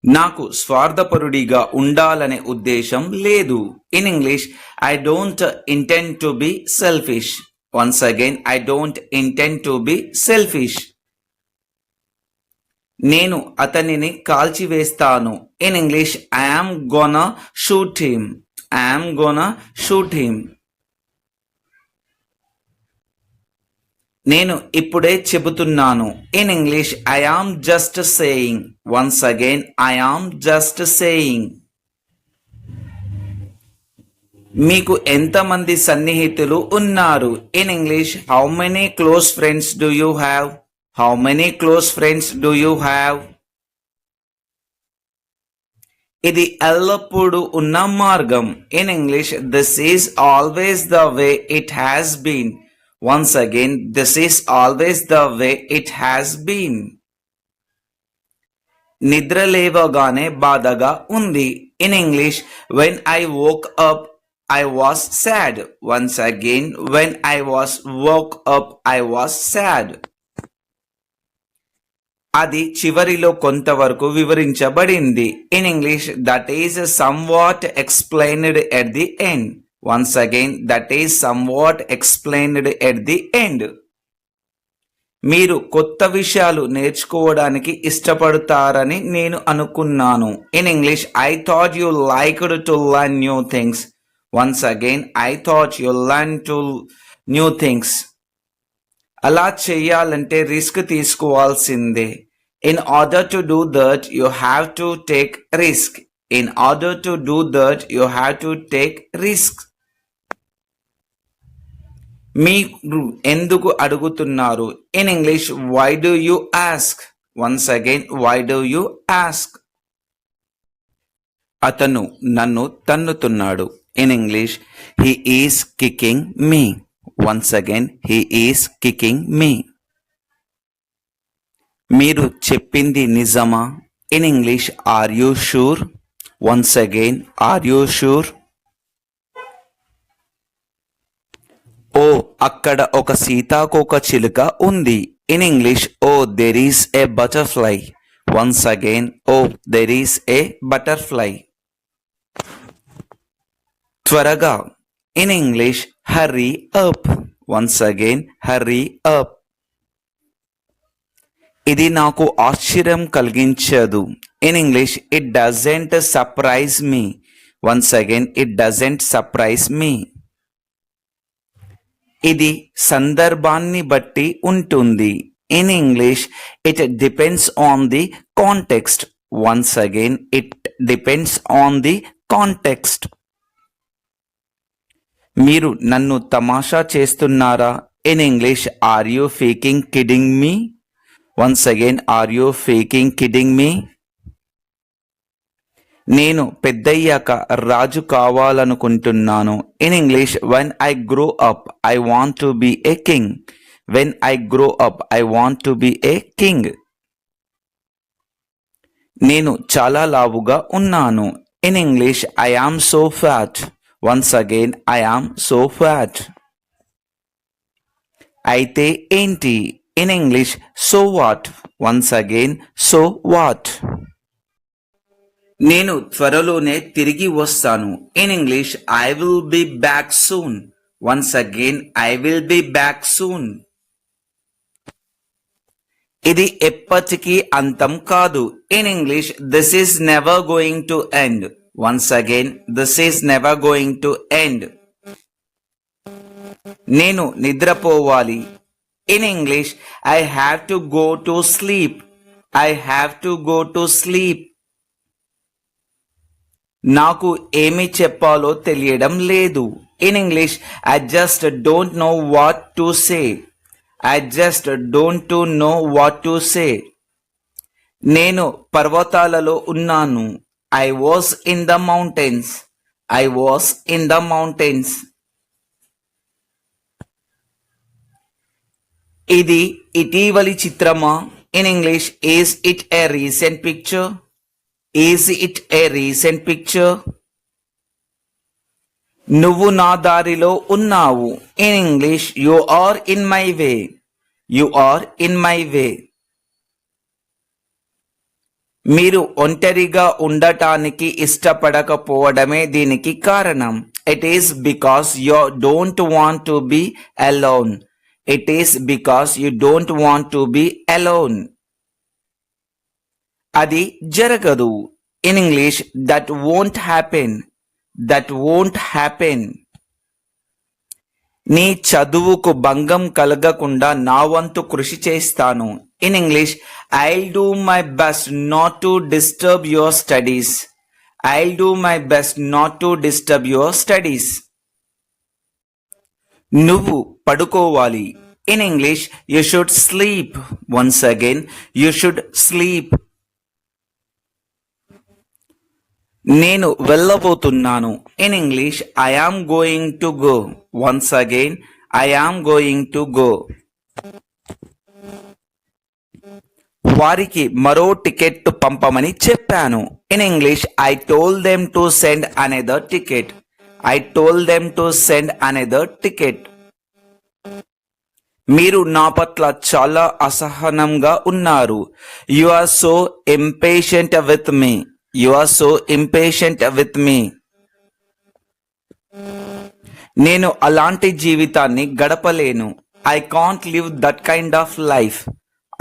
నాకు స్వార్థపరుడిగా ఉండాలనే ఉద్దేశం లేదు. In English, I don't intend to be selfish. Once again, I don't intend to be selfish. నేను అతనిని కాల్చివేస్తాను. In English, I am gonna shoot him. I am gonna shoot him. నేను ఇప్పుడే చెబుతున్నాను. In English, I am just saying. Once again, I am just saying. మీకు ఎంతమంది సన్నిహితులు ఉన్నారు? In English, how many close friends do you have? How many close friends do you have? ఇది ఎల్లప్పుడూ ఉన్న మార్గం. In English, this is always the way it has been. Once again, this is always the way it has been. నిద్ర లేవగానే బాధగా ఉంది. In English, when I woke up, I was sad. Once again, when I woke up, I was sad. అది చివరిలో కొంతవరకు వివరించబడింది. In English, that is somewhat explained at the end. Once again, that is somewhat explained at the end. మీరు కొత్త విషయాలు నేర్చుకోవడానికి ఇష్టపడతారని నేను అనుకున్నాను. In English, I thought you liked to learn new things. Once again, I thought you learn to new things. అలా చేయాలంటే risk తీసుకోవాల్సిందే. In order to do that you have to take risk. In order to do that you have to take risk. మీరు ఎందుకు అడుగుతున్నారు? In English, why do you ask? Once again, why do you ask? అతను నన్ను తన్నుతున్నాడు. In English, he is kicking me. Once again, he is kicking me. మీరు చెప్పింది నిజమా? In English, are you sure? Once again, are you sure? ఓ, అక్కడ ఒక సీతాకోక చిలుక ఉంది. In English, oh there is a butterfly. Once again, oh there is a butterfly. త్వరగా. In English, hurry up. Once again, hurry up. ఇది నాకు ఆశ్చర్యం కలిగించదు. In English, it doesn't surprise me. Once again, it doesn't surprise me. ఇది సందర్భాన్ని బట్టి ఉంటుంది. In English, it depends on the context. Once again, it depends on the context. మీరు నన్ను తమాషా చేస్తున్నారా? In English, are you faking kidding me? Once again, are you faking kidding me? నేను పెద్దయ్యాక రాజు కావాలనుకుంటున్నాను. In English, when I grow up I want to be a king. When I grow up I want to be a king. నేను చాలా లావుగా ఉన్నాను. In English, I am so fat. Once again, I am so fat. అయితే ఏంటి? In English, so what. Once again, so what. నేను త్వరలోనే తిరిగి వస్తాను. In English, I will be back soon. Once again, I will be back soon. ఇది ఎప్పటికీ అంతం కాదు. In English, this is never going to end. Once again, this is never going to end. నేను నిద్రపోవాలి. In English, I have to go to sleep. I have to go to sleep. నాకు ఏమి చెప్పాలో తెలియడం లేదు. In English, I just don't know what to say. I just don't know what to say. నేను పర్వతాలలో ఉన్నాను. I was in the mountains. I was in the mountains. ఇది ఇటీవలి చిత్రమా? In English, is it a recent picture? Is it a recent picture? నువ్వు నా దారిలో ఉన్నావు. In English, you are in my way. You are in my way. మీరు ఒంటరిగా ఉండటానికి ఇష్టపడకపోవడమే దీనికి కారణం. It is because you don't want to be alone. It is because you don't want to be alone. అది జరగదు. In English that won't happen. That won't happen. నీ చదువుకు భంగం కలగకుండా నా వంతు కృషి చేస్తాను. In English I'll do my best not to disturb your studies. I'll do my best not to disturb your studies. నువ్వు పడుకోవాలి. In English you should sleep. Once again you should sleep. నేను వెళ్ళబోతున్నాను. In English I am going to go. Once again I am going to go. వారికి మరో ticket పంపమని చెప్పాను. In English I told them to send another ticket. I told them to send another ticket. మీరు నా పట్ల చాలా అసహనంగా ఉన్నారు. You are so impatient with me. You are so impatient with me. నేను అలాంటి జీవితాన్ని గడపలేను. I can't live that kind of life.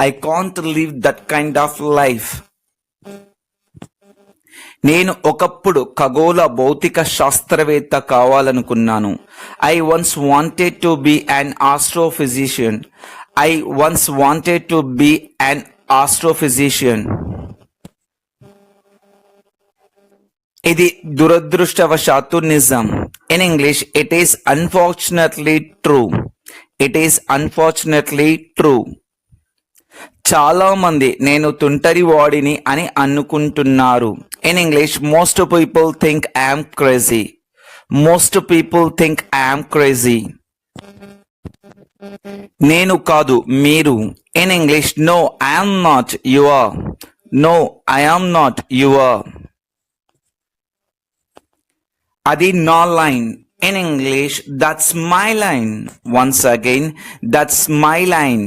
I can't live that kind of life. నేను ఒకప్పుడు ఖగోళ భౌతిక శాస్త్రవేత్త కావాలనుకున్నాను. I once wanted to be an astrophysician. I once wanted to be an astrophysician. ఇది దురదృష్టవశాత్తు నిజం. In English it is unfortunately true. It is unfortunately true. చాలా మంది నేను తుంటరి వాడిని అని అనుకుంటున్నారు. In English most people think I'm crazy. Most people think I'm crazy. నేను కాదు, మీరు. In English no I'm not, you are. No I'm not, you are. అది నా line. In English that's my line. Once again that's my line.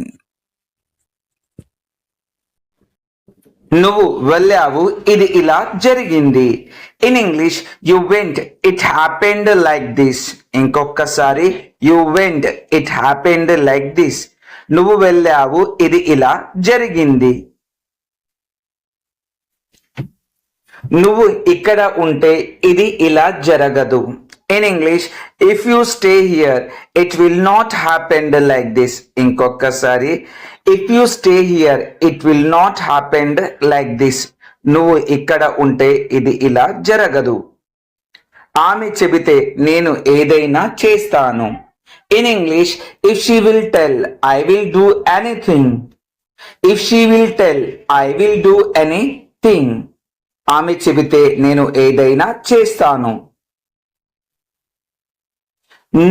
నువ్వు వెళ్ళావు, ఇది ఇలా జరిగింది. In English you went, it happened like this. ఇంకొకసారి you went, it happened like this. నువ్వు వెళ్ళావు, ఇది ఇలా జరిగింది. నువ్వు ఇక్కడ ఉంటే ఇది ఇలా జరగదు. In English if you stay here it will not happened like this. ఇంకొకసారి if you stay here it will not happened like this. నువ్వు ఇక్కడ ఉంటే ఇది ఇలా జరగదు. ఆమె చెబితే నేను ఏదైనా చేస్తాను. In English if she will tell I will do anything. If she will tell I will do anything. ఆమె చెబితే నేను ఏదైనా చేస్తాను.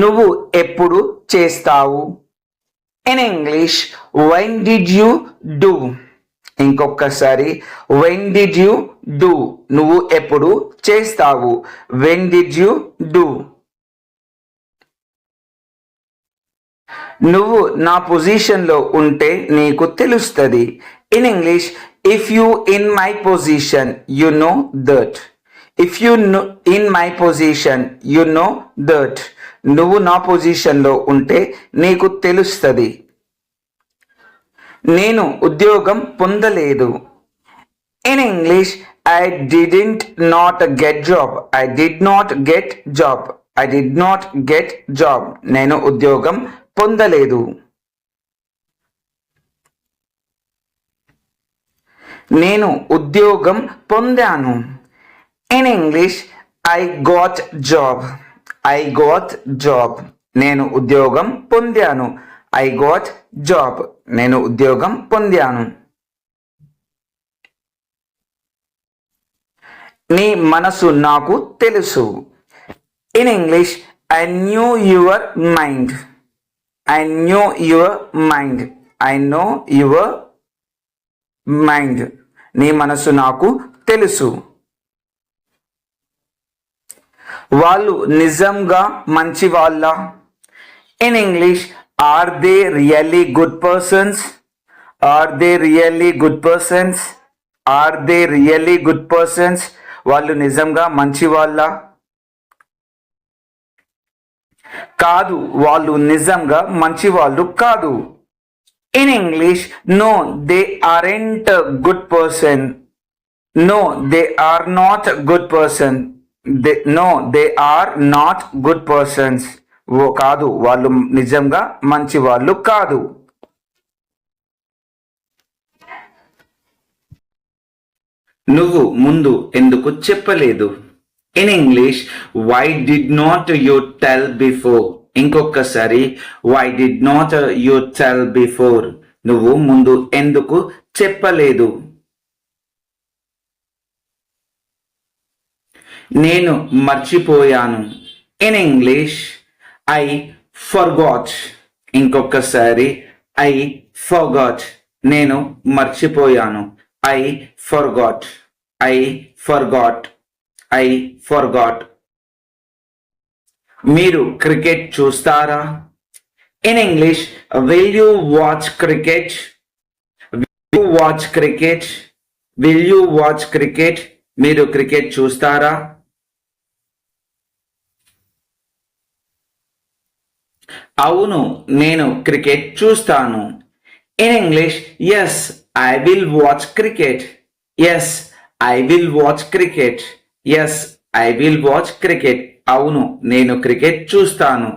నువ్వు ఎప్పుడు చేస్తావు? In English when did you do. ఇంకొకసారి when did you do. నువ్వు ఎప్పుడు చేస్తావు. when did you do. నువ్వు నా పొజిషన్లో ఉంటే నీకు తెలుస్తుంది. In English if you in my position you know that. if you know in my position you know that. నువ్వు నా పొజిషన్లో ఉంటే నీకు తెలుస్తుంది. నేను ఉద్యోగం పొందలేదు. In English I didn't not get job. I did not get job. I did not get job. నేను ఉద్యోగం పొందలేదు. నేను ఉద్యోగం పొందాను. In English I got job. I got job. నేను ఉద్యోగం పొందాను. I got job. నేను ఉద్యోగం పొందాను. నీ మనసు నాకు తెలుసు. In English I knew your mind. I knew your mind. I know your mind. నీ మనసు నాకు తెలుసు. వాళ్ళు నిజంగా మంచి వాళ్ళ? In English are they really good persons. Are they really good persons. Are they really good persons? వాళ్ళు నిజంగా మంచి వాళ్ళ? కాదు, వాళ్ళు నిజంగా మంచి వాళ్ళు కాదు. In English, no they aren't good person. No they are not good person. No they are not good persons. ఓ కాదు, వాళ్ళు నిజంగా మంచి వాళ్ళు కాదు. నువ్వు ముందు ఎందుకు చెప్పలేదు? In English, why did not you tell before? ఇంకొకసారి, why did not you tell before? నువ్వు ముందు ఎందుకు చెప్పలేదు? నేను మర్చిపోయాను. In English, I forgot. ఇంకొకసారి, ఐ ఫర్గాట్. నేను మర్చిపోయాను. I forgot. I forgot. I forgot. మీరు క్రికెట్ చూస్తారా? In English, will you watch cricket? Will you watch cricket? Will you watch cricket? మీరు క్రికెట్ చూస్తారా? అవును, నేను క్రికెట్ చూస్తాను. In English, yes I will watch cricket. Yes I will watch cricket. Yes I will watch cricket. అవును, నేను cricket చూస్తాను.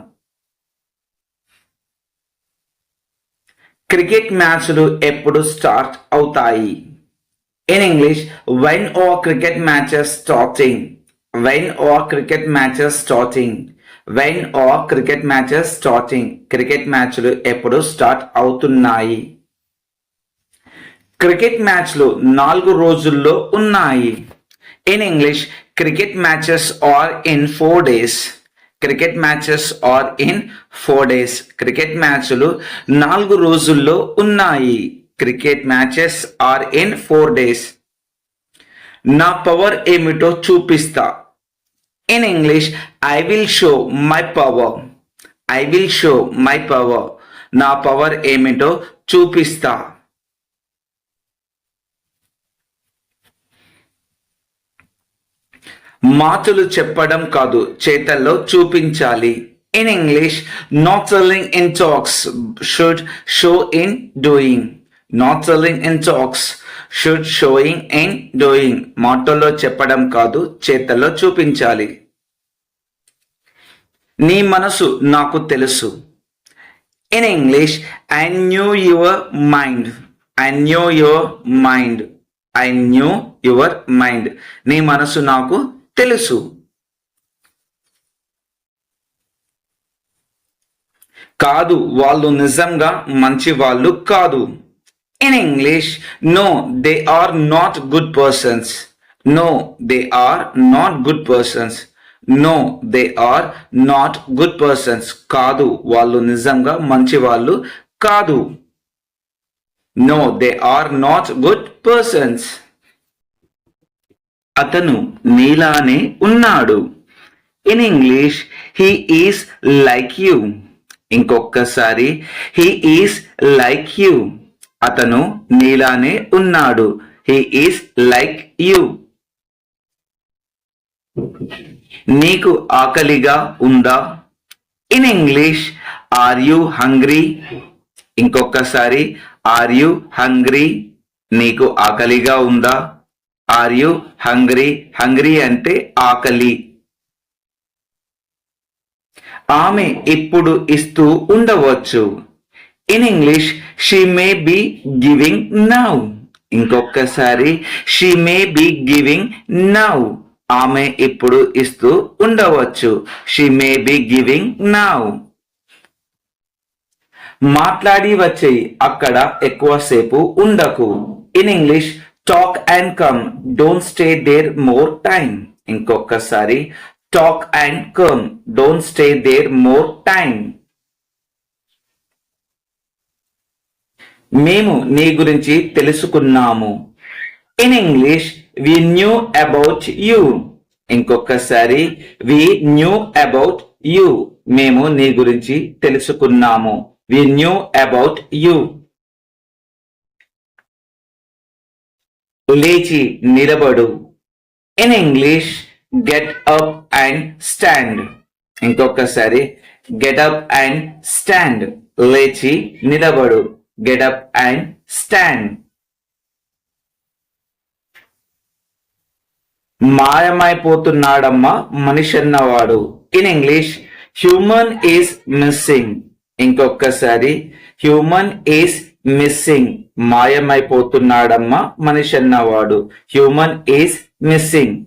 Cricket మ్యాచ్లు ఎప్పుడు స్టార్ట్ అవుతాయి? In English, when are cricket matches starting? When are cricket matches starting? When are cricket matches starting? Cricket మ్యాచ్లు ఎప్పుడు start అవుతున్నాయి? Cricket మ్యాచ్లు 4 రోజుల్లో ఉన్నాయి. In English, cricket matches are in 4 days. Cricket matches are in 4 days. Cricket మ్యాచ్లు 4 రోజుల్లో ఉన్నాయి. Cricket matches are in 4 days. నా పవర్ ఏమిటో చూపిస్తా. In English, I will show my power. I will show my power. నా power ఏమిటో చూపిస్తా. మాటలు చెప్పడం కాదు, చేతల్లో చూపించాలి. In English, not telling in talks should show in doing. Not telling in talks should sowing in doing. మాటల్లో చెప్పడం కాదు, చేతల్లో చూపించాలి. నీ మనసు నాకు తెలుసు. In English, I knew your mind. I knew your mind. I knew your mind. నీ మనసు నాకు తెలుసు. కాదు, వాళ్ళు నిజంగా మంచి వాళ్ళు కాదు. In English, no they are not good persons. No they are not good persons. No they are not good persons. కాదు, వాళ్ళు నిజంగా మంచి వాళ్ళు కాదు. No they are not good persons. అతను నీలానే ఉన్నాడు. In English, he is like you. ఇంకొకసారి, హీ ఈస్ లైక్ యూ. అతను నీలానే ఉన్నాడు. He is like you. నీకు ఆకలిగా ఉందా? In English, are you hungry? ఇంకొకసారి, ఆర్ యూ హంగ్రీ? నీకు ఆకలిగా ఉందా? Are you hungry? హంగ్రీ అంటే ఆకలి. ఆమె ఇప్పుడు ఇస్తూ ఉండవచ్చు. In English, she may be giving now. ఇంకొకసారి, she may be giving now. ఆమె ఇప్పుడు ఇస్తూ ఉండవచ్చు. She may be giving now. మాట్లాడి వచ్చేయి, అక్కడ ఎక్కువసేపు ఉండకు. In English, talk and come, don't stay there more time. ఇంకొకసారి, talk and come, don't stay there more time. మేము నీ గురించి తెలుసుకున్నాము. In English, we knew about you. ఇంకొకసారి, వి న్యూ అబౌట్ యూ. మేము నీ గురించి తెలుసుకున్నాము. వి న్యూ అబౌట్ యూ. లేచి నిలబడు. In English get up and stand. ఇంకొకసారి గెట్ అప్ అండ్ స్టాండ్. లేచి నిలబడు. Get up and stand. మాయమైపోతున్నాడమ్మా మనిషి అన్నవాడు. In English human is missing. ఇంకొకసారి హ్యూమన్ ఈస్ మిస్సింగ్. మాయమైపోతున్నాడమ్మా మనిషి అన్నవాడు. Human is missing.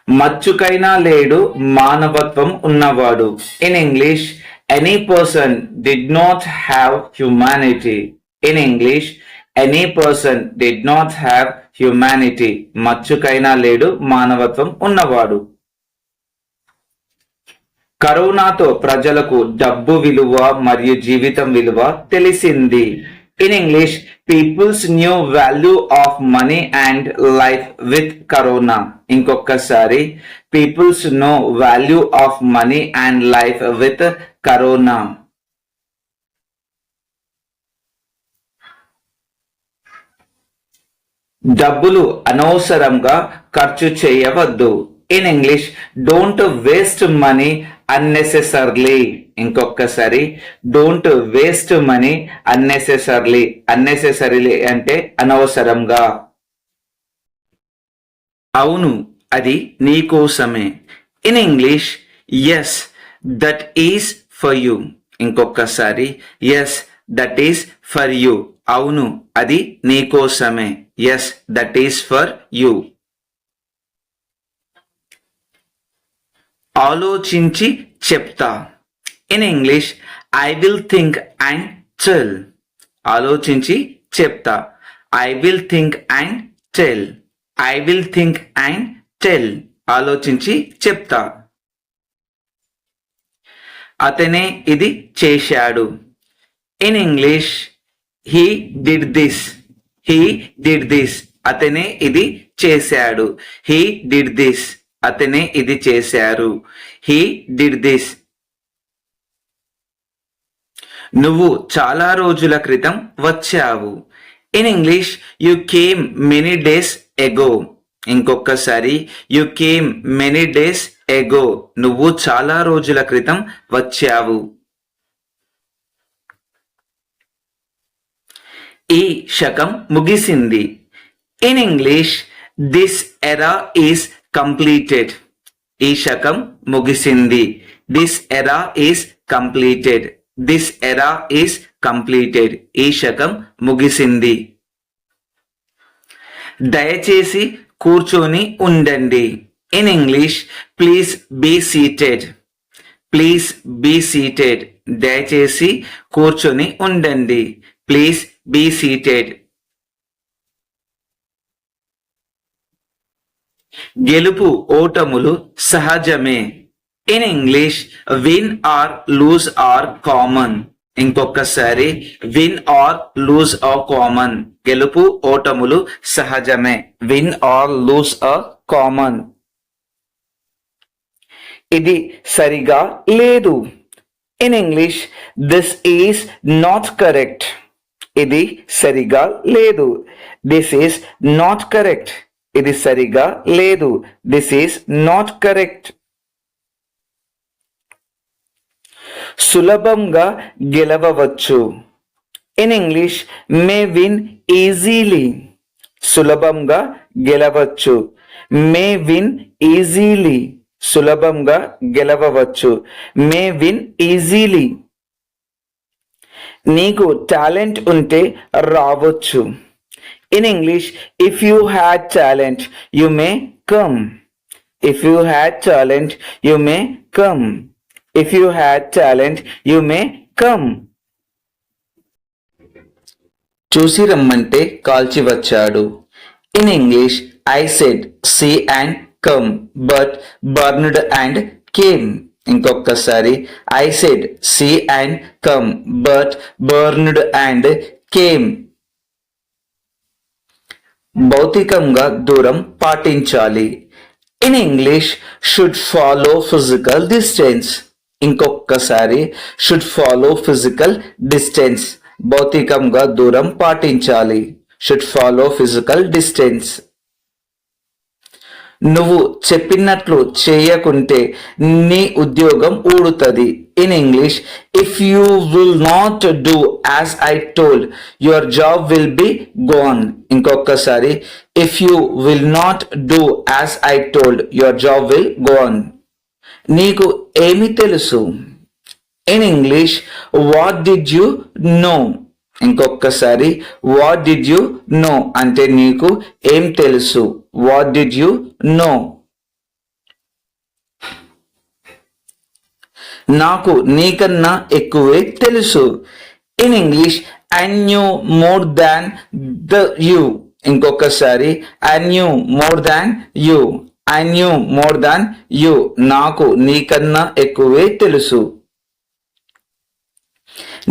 మచ్చుకైనా లేడు మానవత్వం ఉన్నవాడు. In English any person did not have humanity. In English any person did not have humanity. మచ్చుకైనా లేడు మానవత్వం ఉన్నవాడు. కరోనాతో ప్రజలకు డబ్బు విలువ మరియు జీవితం విలువ తెలిసింది. In English peoples knew value of money and life with corona. ఇంకొకసారి peoples know value of money and life with corona. డబ్బులు అనవసరంగా ఖర్చు చేయవద్దు. In English don't waste money unnecessarily. ఇంకొకసారి don't waste money unnecessarily. Unnecessarily అంటే అనవసరంగా. అవును అది నీ కోసమే. In English yes that is for you. ఇంకొకసారి yes that is for you. అవును అది నీ కోసమే. Yes that is for you. ఆలోచించి చెప్తా. In English I will think and tell. ఆలోచించి చెప్తా. I will think and tell. I will think and tell. ఆలోచించి చెప్తా. అతనే ఇది చేశాడు. In English he did this. He did this. అతనే ఇది చేశాడు. He did this. అతనే ఇది చేశారు. He did this. నువ్వు చాలా రోజుల క్రితం వచ్చావు. In English you came many days ago. ఇంకొకసారి you came many days ago. నువ్వు చాలా రోజుల క్రితం వచ్చావు. ఈ శకం ముగిసింది. In English this era is completed. ఈ శకం ముగిసింది. This era is completed. This era is completed. ఈ శకం ముగిసింది. దయచేసి కూర్చొని ఉండండి. In English please be seated. Please be seated. దయచేసి కూర్చొని ఉండండి. Please be seated. గెలుపు ఓటములు సహజమే. In English win or lose are common. ఇంకొకసారి win or lose are common. గెలుపు ఓటములు సహజమే. Win or lose are common. ఇది సరిగా లేదు. In English this is not correct. ఇది సరిగా లేదు. This is not correct. ఇది సరిగా లేదు. This is not correct. సులభంగా గెలవవచ్చు. In English may win easily. సులభంగా గెలవచ్చు. May win easily. సులభంగా గెలవవచ్చు. May win easily. నీకు టాలెంట్ ఉంటే రావచ్చు. In English, if you had talent, you may come. If you had talent, you may come. If you had talent, you may come. చూసి రమ్మంటే కాల్చి వచ్చాడు. In English, I said see and come, but burned and came. ఇంకొకసారి I said see and come, but burned and came. భౌతికంగా దూరం పాటించాలి. In English should follow physical distance. ఇంకొకసారి should follow physical distance. భౌతికంగా దూరం పాటించాలి. should follow physical distance. నువ్వు చెప్పినట్లు చేయకుంటే నీ ఉద్యోగం ఊడుతుంది. In English, if you will not do as I told your job will be gone. ఇంకొకసారి, if you will not do as I told your job will gone. నీకు ఏమి తెలుసు? In English, what did you know? ఇంకొకసారి, what did you know అంటే నీకు ఏం తెలుసు. What did you know? నాకు నీకన్నా ఎక్కువే తెలుసు. In English, I knew more than you. ఇంకొకసారి, I knew more than you. I knew more than you. నాకు నీకన్నా ఎక్కువే తెలుసు.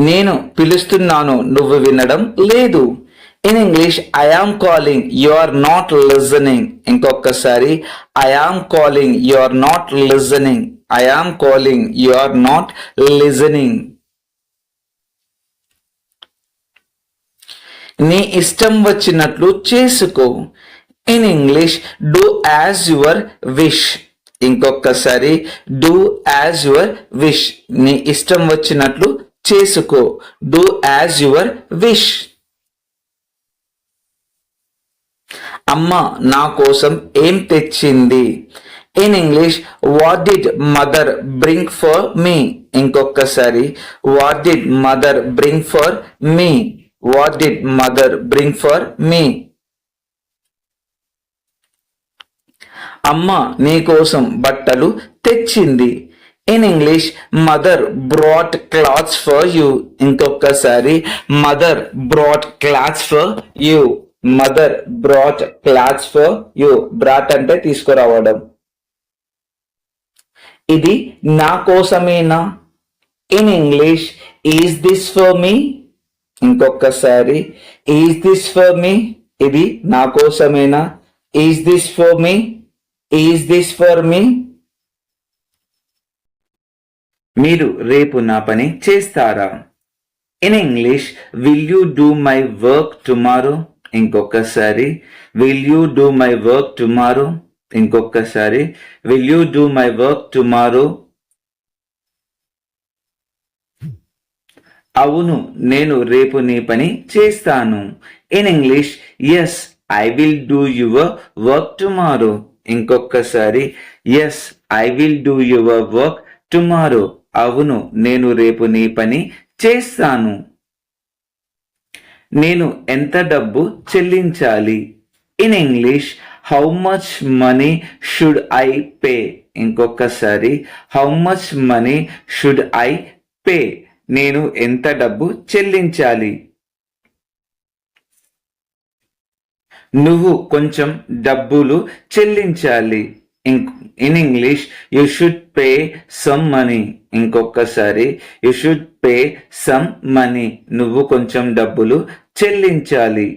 నేను పిలుస్తున్నాను, నువ్వు వినడం లేదు. In English, I am calling, you are not listening. ఇంకొకసారి, I am calling, you are not listening. I am calling, you are not listening. నీ ఇష్టం వచ్చినట్లు చేసుకో. In English, do as your wish. ఇంకొకసారి, డూ యాజ్ యువర్ విష్. నీ ఇష్టం వచ్చినట్లు చేసుకో. Do as your wish. అమ్మ నా కోసం ఏం తెచ్చింది? In English, what did mother bring for me? ఇంకొకసారి, what did mother bring for me? What did mother bring for me? అమ్మ నీ కోసం బట్టలు తెచ్చింది. In English, mother brought clothes for you. ఇంకొకసారి, mother brought clothes for you. Mother brought clothes for you. Brought అంటే తీసుకురావడం. ఇది నా కోసమేనా? In English, is this for me? ఇంకొకసారి, ఈజ్ దిస్ ఫర్ మీ. ఇది నా కోసమేనా? Is this for me? Is this for మీ? మీరు రేపు నా పని చేస్తారా? In English, will you do my work tomorrow? ఇంకొకసారి, will you do my work tomorrow? ఇంకొకసారి, will you do my work tomorrow? అవును, నేను రేపు నీ పని చేస్తాను. In English, yes I will do your work tomorrow. ఇంకొకసారి, yes I will do your work tomorrow. అవును, నేను రేపు నీ పని చేస్తాను. నేను ఎంత డబ్బు చెల్లించాలి? In English, how much money should I pay? ఇంకొకసారి, how much money should I pay? నేను ఎంత డబ్బు చెల్లించాలి? నువ్వు కొంచెం డబ్బులు చెల్లించాలి. In English, you should pay some money. ఇంకొకసారి, you should pay some money. నువ్వు కొంచెం డబ్బులు చెల్లించాలి.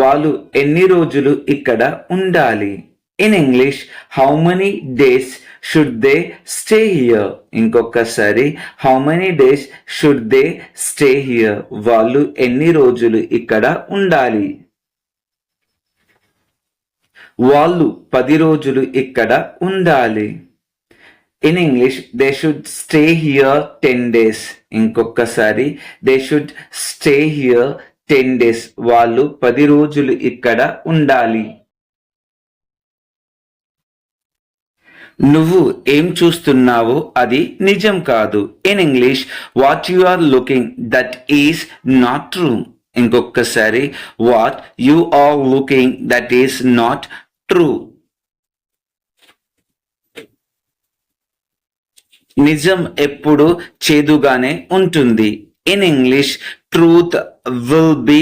వాళ్ళు ఎన్ని రోజులు ఇక్కడ ఉండాలి? In English, how many days should they stay here? ఇంకొకసారి, how many days should they stay here? వాళ్ళు ఎన్ని రోజులు ఇక్కడ ఉండాలి? వాళ్ళు 10 రోజులు ఇక్కడ ఉండాలి. In English, they should stay here 10 days. ఇంకొకసారి, they should stay here 10 days. వాళ్ళు 10 రోజులు ఇక్కడ ఉండాలి. నువ్వు ఏం చూస్తున్నావో అది నిజం కాదు. In English, what you are looking that is not true. ఇంకొకసారి, what you are looking that is not true. నిజం ఎప్పుడు చేదుగానే ఉంటుంది. In English, truth will be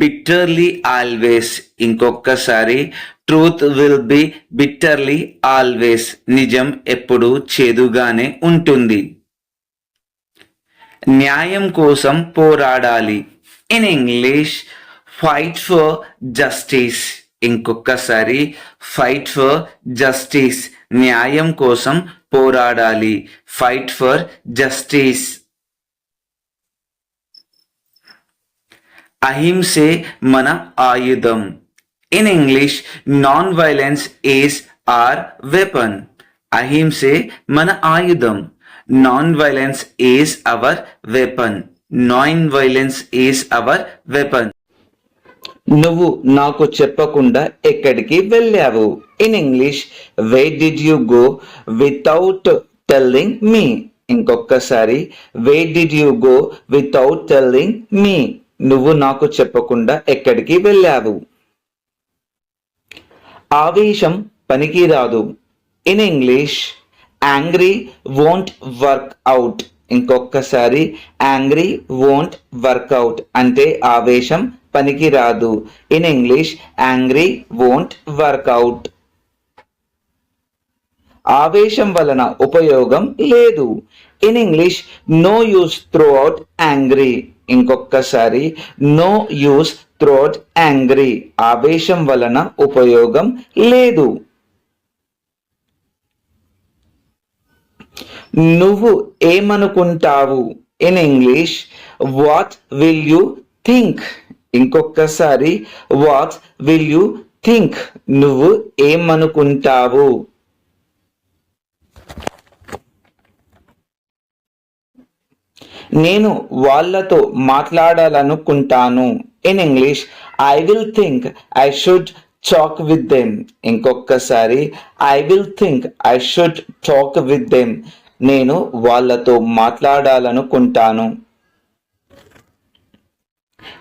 bitterly always. ఇంకొకసారి, truth will be bitterly always. నిజం ఎప్పుడు చేదుగానే ఉంటుంది. న్యాయం కోసం పోరాడాలి. In English, fight for justice. ఇంకొకసారి, ఫైట్ ఫర్ జస్టిస్. న్యాయం కోసం పోరాడాలి. Fight for justice. అహింసే మన ఆయుధం. In English, non-violence is our weapon. అహింసే మన ఆయుధం. Non-violence is our weapon. Non-violence is our weapon. నువ్వు నాకు చెప్పకుండా ఎక్కడికి వెళ్ళావు? In English, where did you go without telling me? ఇంకొకసారి, where did you go without telling me? నువ్వు నాకు చెప్పకుండా ఎక్కడికి వెళ్ళావు? ఆవేశం పనికిరాదు. In English, angry won't work out. ఇంకొకసారి, యాంగ్రీ వోంట్ వర్క్ అవుట్ అంటే ఆవేశం పనికిరాదు. In English, angry won't work out. ఆవేశం వలన ఉపయోగం లేదు. In English, no use throw out angry. ఇంకొకసారి, no use throw out angry. ఆవేశం వలన ఉపయోగం లేదు. నువ్వు ఏమనుకుంటావు? In English, what will you think? ఇంకొకసారి, వాట్ విల్ యూ థింక్? నువ్వు ఏమనుకుంటావు? నేను వాళ్ళతో మాట్లాడాలనుకుంటాను. In English, I will think I should talk with them. ఇంకొకసారి, I will think I should talk with them. నేను వాళ్ళతో మాట్లాడాలనుకుంటాను.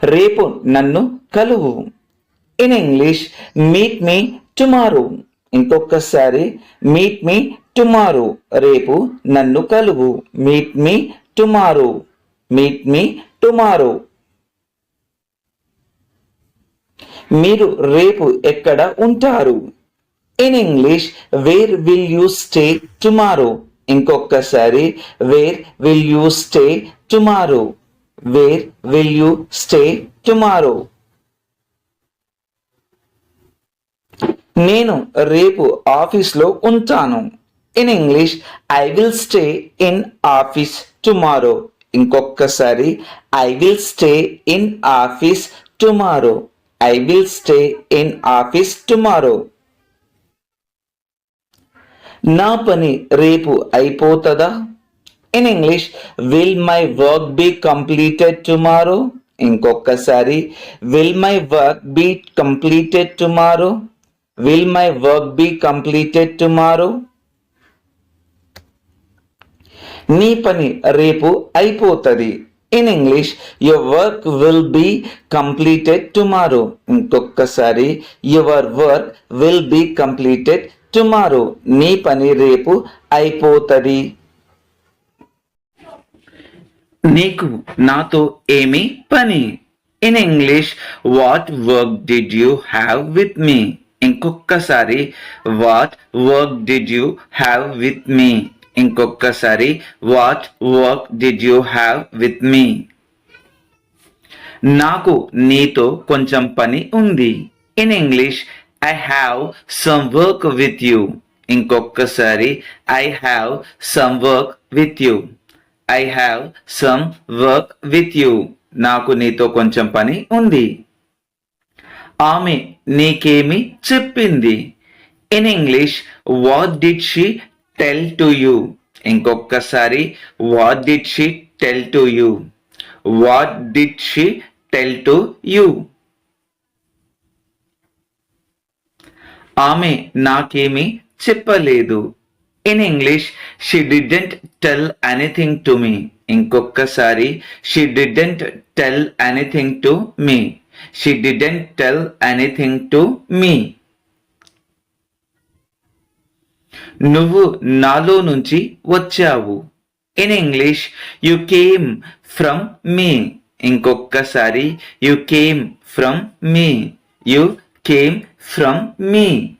రేపు నన్ను కలువు. In English, meet me tomorrow. ఇంకొకసారి, మీట్ మీ టుమారో. రేపు నన్ను కలువు. Meet me tomorrow. Meet me tomorrow. మీరు రేపు ఎక్కడ ఉంటారు? In English, where will you stay tomorrow. ఇంకొకసారి, where will you stay tomorrow. Where will you stay tomorrow. నేను రేపు ఆఫీస్లో ఉంటాను. In English, I will stay in office tomorrow. ఇంకొకసారి, I will stay in office tomorrow. I will stay in office tomorrow. నా పని రేపు అయిపోతుందా? In English, will my work be completed tomorrow. ఇంకొకసారి, will my work be completed tomorrow. Will my work be completed tomorrow. నీ పని రేపు అయిపోతుంది. In English, your work will be completed tomorrow. ఇంకొకసారి, your work will be completed tomorrow. నీ పని రేపు అయిపోతుంది. నీకు నాతో ఏమి పని? In English, what work did you have with me? ఇంకొకసారి, what work did you have with me? ఇంకొకసారి, what work did you have with me? నాకు నీతో కొంచెం పని ఉంది. In English, I have some work with you. ఇంకొకసారి, I have some work with you. I have some work with you. నాకు నీతో కొంచెం పని ఉంది. ఆమె నీకేమి చెప్పింది? In English, what did she tell to you? ఇంకొకసారి, what did she tell to you? What did she tell to you? ఆమె నాకేమి చెప్పలేదు. In English, she didn't tell anything to me. ఇంకొకసారి, she didn't tell anything to me. She didn't tell anything to me. నువ్వు నాలో నుంచి వచ్చావు. In English, you came from me. ఇంకొకసారి, you came from me. You came from me.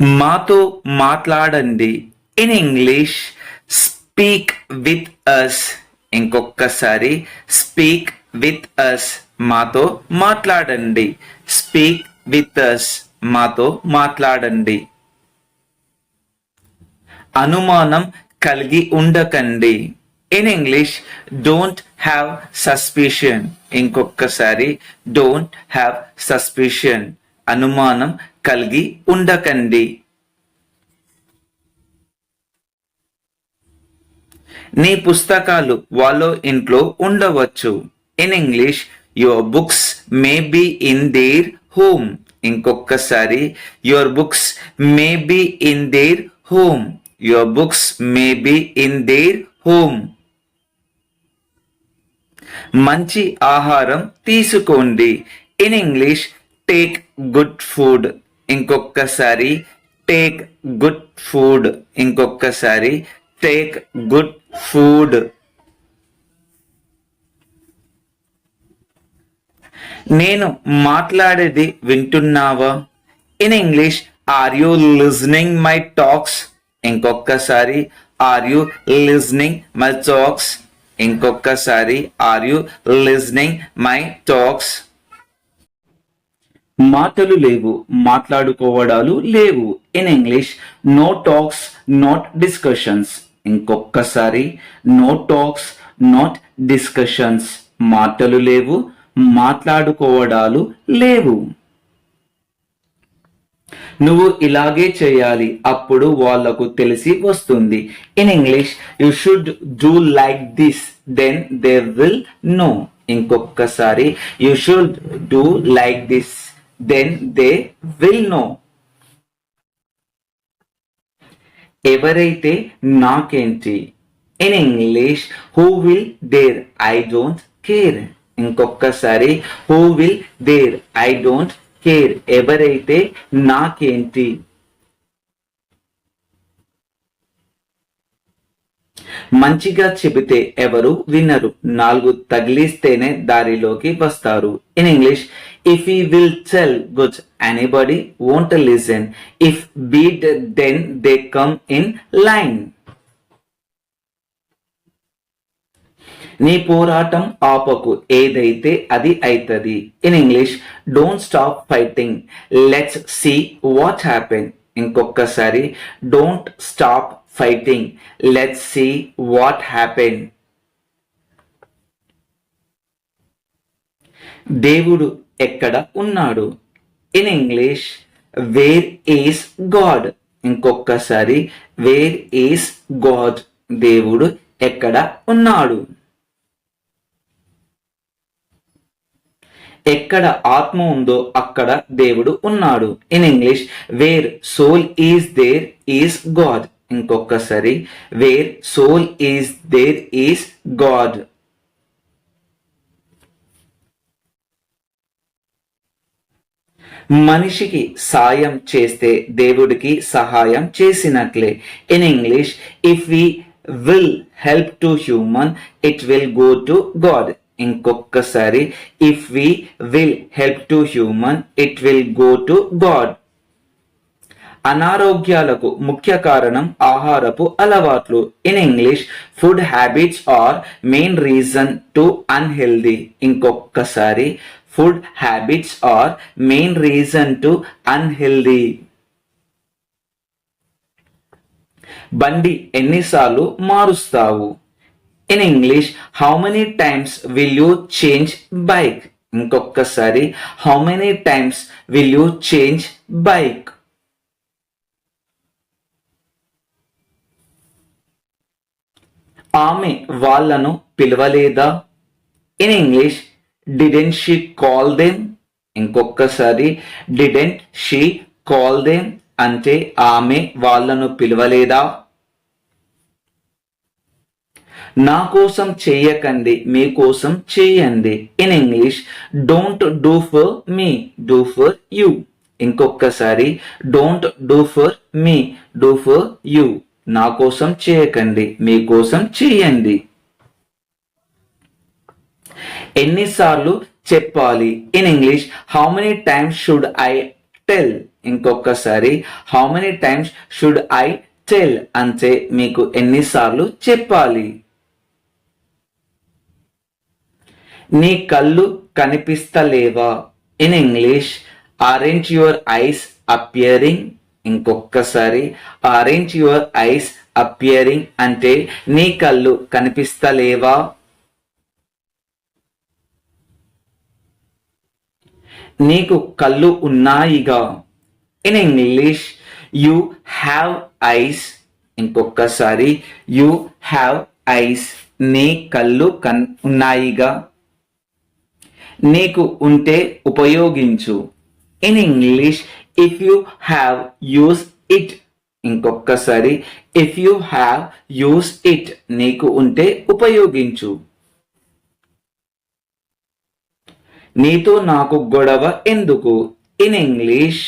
మాతో మాట్లాడండి. In English, speak with us. ఇంకొకసారి, speak with us. మాతో మాట్లాడండి. Speak with us. మాతో మాట్లాడండి. అనుమానం కలిగి ఉండకండి. In English don't have suspicion. ఇంకొకసారి డోంట్ హ్యావ్ సస్పిషన్, అనుమానం కలిగి ఉండకండి. నీ పుస్తకాలు వాళ్ళ ఇంట్లో ఉండవచ్చు. In English your books may be in their home. ఇంకొకసారి your books may be in their home. Your books may be in their home. మంచి ఆహారం తీసుకోండి. In English take good food. ఇంకొకసారి టేక్ గుడ్ ఫుడ్. ఇంకొకసారి take good food. నేను మాట్లాడేది వింటున్నావా? In English are you listening my talks. ఇంకొకసారి are you listening my talks. ఇంకొకసారి are you listening my talks. మాటలు లేవు, మాట్లాడుకోవడాలు లేవు. In English no talks not discussions. ఇంకొకసారి నో టాక్స్ నాట్ డిస్కషన్స్. మాటలు లేవు, మాట్లాడుకోవడాలు లేవు. నువ్వు ఇలాగే చేయాలి, అప్పుడు వాళ్లకు తెలిసి వస్తుంది. In English you should do like this then they will know. ఇంకొకసారి you should do like this then they will know. ఎవరైతే నాకేంటి. In English who will dare I don't care. ఇంకొకసారి who will dare I don't care. ఎవరైతే నాకేంటి. మంచిగా చెబితే ఎవరు వినరు, నాలుగు తగిలిస్తేనే దారిలోకి వస్తారు. In English if you will tell good anybody won't listen. If beat then they come in line. నీ పోరాటం ఆపకు, ఏదైతే అది అవుతుంది. In English don't stop fighting, let's see what happen. ఇంకొకసారి don't stop fighting, let's see what happen. దేవుడు ఎక్కడ ఉన్నాడు. In English where is God. ఇంకొకసారి వేర్ ఈస్ గాడ్. దేవుడు ఎక్కడ ఉన్నాడు. ఎక్కడ ఆత్మ ఉందో అక్కడ దేవుడు ఉన్నాడు. In English where soul is there is God. ఇంకొకసారి where soul is there is God. మనిషికి సాయం చేస్తే దేవుడికి సహాయం చేసినట్లే. In English if we will help to human it will go to God. ఇంకొకసారి if we will help to human it will go to God. అనారోగ్యాలకు ముఖ్య కారణం ఆహారపు అలవాట్లు. In English food habits are main reason to unhealthy. ఇంకొకసారి food habits are main reason to unhealthy. బండి ఎన్నిసార్లు మారుస్తావు. In English how many times will you change bike. ఇంకొకసారి how many times will you change bike. ఆమె వాళ్ళను పిలవలేదా. In English didn't she call them. ఇంకొకసారి didn't she call them అంటే ఆమె వాళ్ళను పిలవలేదా. నా కోసం చెయ్యకండి, మీకోసం చెయ్యండి. In English don't do for me, do for you. ఇంకొకసారి don't do for me, do for you. నా కోసం చేయకండి, మీకోసం చెయ్యండి. ఎన్నిసార్లు చెప్పాలి. In English how many times should I tell. ఇంకొకసారి how many times should I tell అంటే మీకు ఎన్నిసార్లు చెప్పాలి. నీ కళ్ళు కనిపిస్తలేవా. In English orange your eyes appearing. ఇంకొకసారి ఆరెంజ్ యువర్ ఐస్ అపియరింగ్ అంటే నీ కళ్ళు కనిపిస్తలేవా? నీకు కళ్ళు ఉన్నాయిగా. In English you have eyes. ఇంకొకసారి యు హ్యావ్ ఐస్. నీ కళ్ళు ఉన్నాయిగా. నీకు ఉంటే ఉపయోగించు. In English if you have use it. ఇంకొకసారి if you have use it. నీకు ఉంటే ఉపయోగించు. నీతో నాకు గొడవ ఎందుకు? In English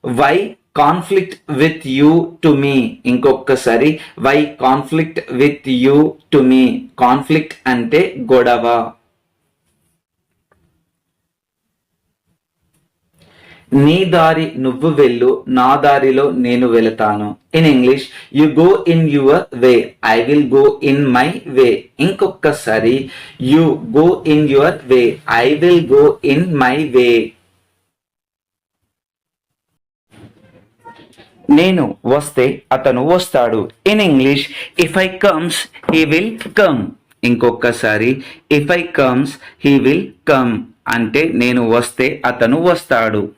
why conflict with you to me. ఇంకొకసారి why conflict with you to me. Conflict అంటే గొడవ. నీ దారి నువ్వు వెళ్ళు, నా దారిలో నేను వెళతాను. In English you go in your way, I will go in my way. ఇంకొకసారి you go in your way, I will go in my way. నేను వస్తే అతను వస్తాడు. In English if I comes he will come. ఇంకొకసారి if I comes he will come అంటే నేను వస్తే అతను వస్తాడు.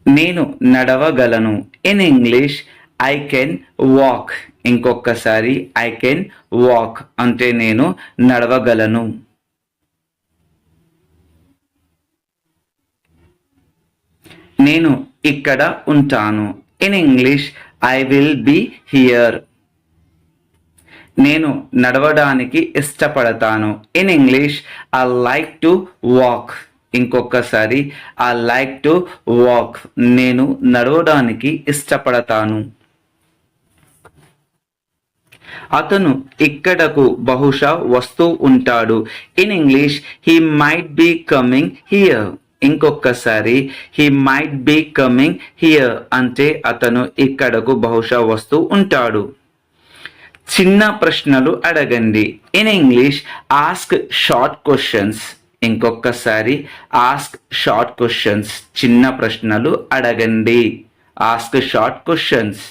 నేను నడవగలను. In English I can walk. ఇంకొకసారి ఐ కెన్ వాక్ అంటే నేను నడవగలను. నేను ఇక్కడ ఉంటాను. In English I will be here. నేను నడవడానికి ఇష్టపడతాను. In English I like to walk. ఇంకొకసారి ఐ లైక్ టు వాక్. నేను నడవడానికి ఇష్టపడతాను. అతను ఇక్కడకు బహుశా వస్తూ ఉంటాడు. In English he might be coming here. ఇంకొకసారి he might be coming here అంటే అతను ఇక్కడకు బహుశా వస్తూ ఉంటాడు. చిన్న ప్రశ్నలు అడగండి. In English ask short questions. ఇంకొకసారి ఆస్క్ షార్ట్ క్వశ్చన్స్. చిన్న ప్రశ్నలు అడగండి. Ask short questions.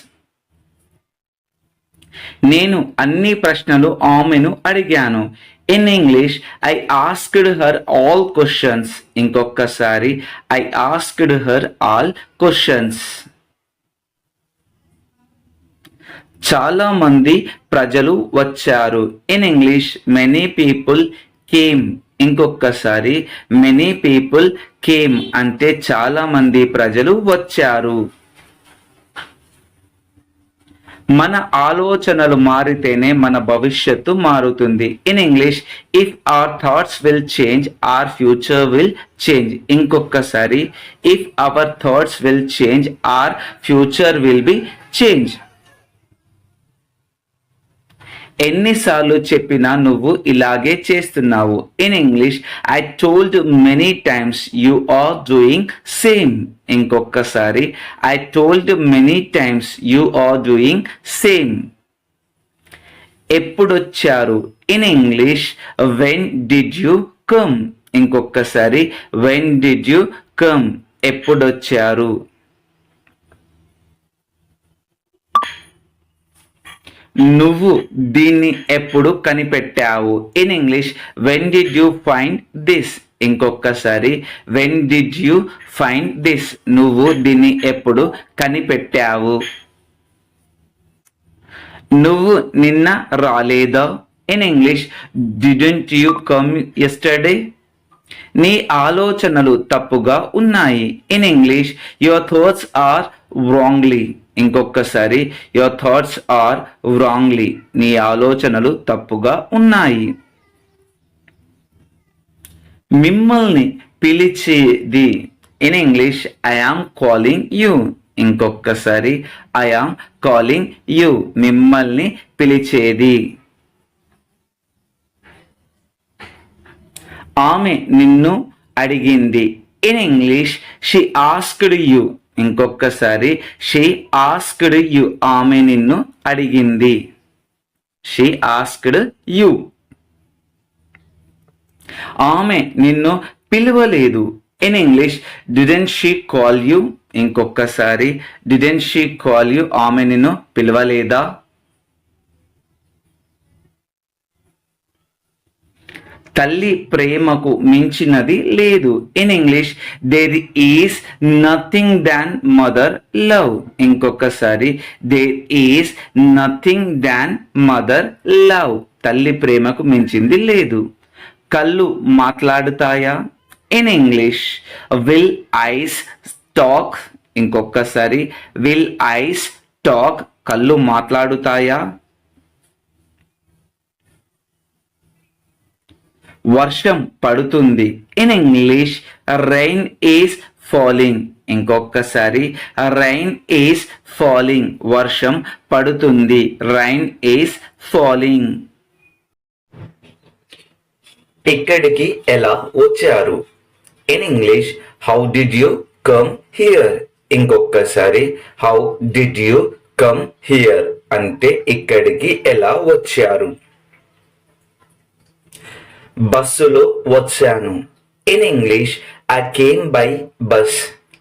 నేను అన్ని ప్రశ్నలు ఆమెను అడిగాను. In English I asked her all questions. ఇంకొకసారి I asked her all questions. చాలా మంది ప్రజలు వచ్చారు. In English many people came. ఇంకొకసారి మెనీ పీపుల్ కేమ్ అంటే చాలా మంది ప్రజలు వచ్చారు. మన ఆలోచనలు మారితేనే మన భవిష్యత్తు మారుతుంది. In English if our thoughts will change our future will change. ఇంకొకసారి if our thoughts will change our future will be change. ఎన్నిసార్లు చెప్పినా నువ్వు ఇలాగే చేస్తున్నావు. In English I told many times you are doing same. ఇంకొకసారి I told many times you are doing same. ఎప్పుడొచ్చారు? In English when did you come. ఇంకొకసారి when did you come. ఎప్పుడొచ్చారు? నువ్వు దీన్ని ఎప్పుడు కనిపెట్టావు? In English when did you find this. ఇంకొకసారి when did you find this. నువ్వు దీన్ని ఎప్పుడు కనిపెట్టావు? నువ్వు నిన్న రాలేదా? In English didn't you come yesterday. నీ ఆలోచనలు తప్పుగా ఉన్నాయి. In English your thoughts are wrongly. ఇంకొకసారి యువర్ థాట్స్ ఆర్ రాంగ్లీ. నీ ఆలోచనలు తప్పుగా ఉన్నాయి. మిమ్మల్ని పిలిచేది. In English I am calling you. ఇంకొకసారి ఐ యామ్ కాలింగ్ యూ. మిమ్మల్ని పిలిచేది. ఆమె నిన్ను అడిగింది. In English she asked you. ఇంకొకసారి షీ ఆస్క్డ్ యూ. ఆమె నిన్ను అడిగింది. She asked you. ఆమె నిన్ను పిలవలేదు. In English didn't she call you. ఇంకొకసారి డిడెంట్ షీ కాల్ యూ, ఆమె నిన్ను పిలవలేదా? తల్లి ప్రేమకు మించినది లేదు. In English there is nothing than mother love. ఇంకొకసారి there is nothing than mother love. తల్లి ప్రేమకు మించింది లేదు. కళ్ళు మాట్లాడుతాయా? In English will eyes talk. ఇంకొకసారి విల్ ఐస్ టాక్. కళ్ళు మాట్లాడుతాయా? వర్షం పడుతుంది. In English rain is falling. ఇంకొకసారి రైన్ ఈస్ ఫాలింగ్. వర్షం పడుతుంది. Rain is falling. ఇక్కడికి ఎలా వచ్చారు? In English how did you come here. ఇంకొకసారి how did you come here అంటే ఇక్కడికి ఎలా వచ్చారు. బస్సులో వచ్చాను. In English I came by bus.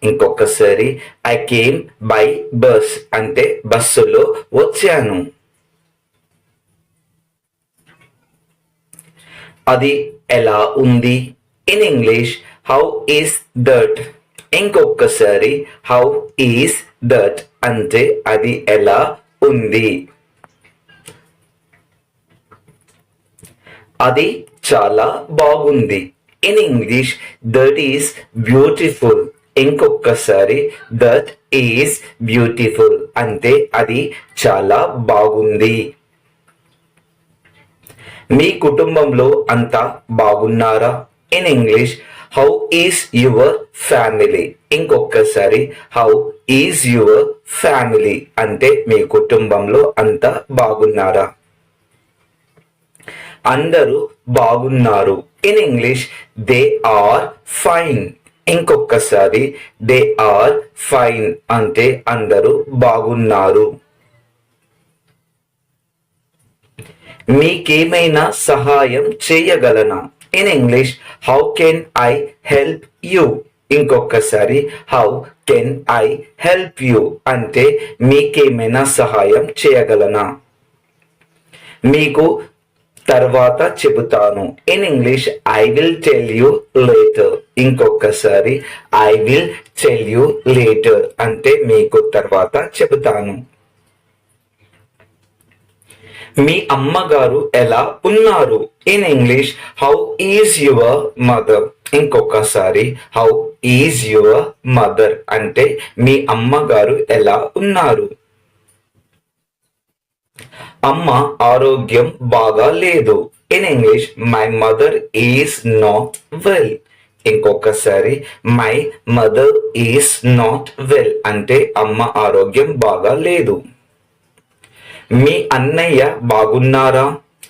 ఇంకొకసారి ఐ కేమ్ బై బస్ అంటే బస్సులో వచ్చాను. అది ఎలా ఉంది? In English how is that. ఇంకొకసారి హౌ ఈస్ దట్ అంటే అది ఎలా ఉంది. అది చాలా బాగుంది. In English that is beautiful. ఇంకొకసారి దట్ ఈస్ బ్యూటిఫుల్ అంటే అది చాలా బాగుంది. మీ కుటుంబంలో అంతా బాగున్నారా? In English how is your family. ఇంకొకసారి హౌ ఈస్ యువర్ ఫ్యామిలీ అంటే మీ కుటుంబంలో అంతా బాగున్నారా? అందరూ బాగున్నారు. In English they are fine. ఇంకొకసారి దే ఆర్ ఫైన్ అంటే అందరూ బాగున్నారు. మీకేమైనా సహాయం చేయగలనా? In English how can I help you. ఇంకొకసారి how can I help you అంటే మీకేమైనా సహాయం చేయగలనా? మీకు తర్వాత చెబుతాను. In English I will tell you later. ఇంకొకసారి I will tell you later అంటే మీకు తర్వాత చెబుతాను. మీ అమ్మగారు ఎలా ఉన్నారు? In English how is your mother. ఇంకొకసారి హౌ ఈజ్ యువర్ మదర్ అంటే మీ అమ్మగారు ఎలా ఉన్నారు. అమ్మ ఆరోగ్యం బాగా లేదు. In English my mother is not well. ఇంకొకసారి my mother is not well అంటే అమ్మ ఆరోగ్యం బాగా లేదు. మీ అన్నయ్య బాగున్నారా?